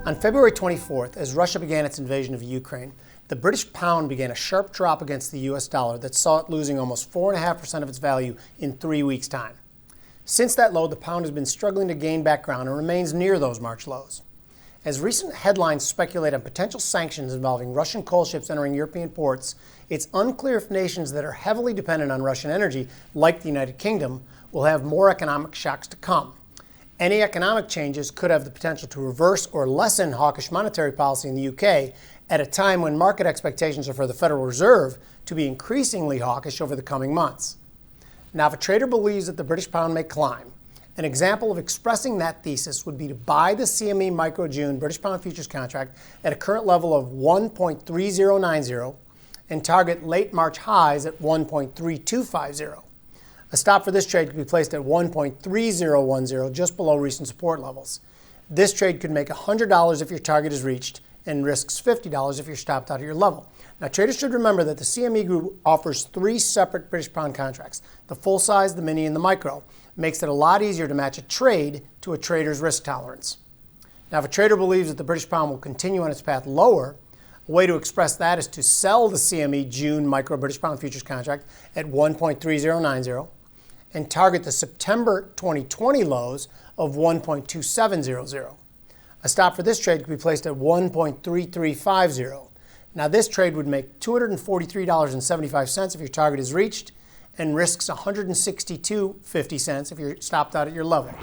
On February 24th, as Russia began its invasion of Ukraine, the British pound began a sharp drop against the US dollar that saw it losing almost 4.5% of its value in 3 weeks' time. Since that low, the pound has been struggling to gain back ground and remains near those March lows. As recent headlines speculate on potential sanctions involving Russian coal ships entering European ports, it's unclear if nations that are heavily dependent on Russian energy, like the United Kingdom, will have more economic shocks to come. Any economic changes could have the potential to reverse or lessen hawkish monetary policy in the UK at a time when market expectations are for the Federal Reserve to be increasingly hawkish over the coming months. Now, if a trader believes that the British pound may climb, an example of expressing that thesis would be to buy the CME Micro June British Pound Futures contract at a current level of 1.3090 and target late March highs at 1.3250. A stop for this trade could be placed at 1.3010, just below recent support levels. This trade could make $100 if your target is reached and risks $50 if you're stopped out of your level. Now, traders should remember that the CME Group offers 3 separate British pound contracts, the full size, the mini, and the micro. It makes it a lot easier to match a trade to a trader's risk tolerance. Now, if a trader believes that the British pound will continue on its path lower, a way to express that is to sell the CME June Micro British Pound Futures contract at 1.3090 and target the September 2020 lows of 1.2700. A stop for this trade could be placed at 1.3350. Now, this trade would make $243.75 if your target is reached and risks $162.50 if you're stopped out at your level.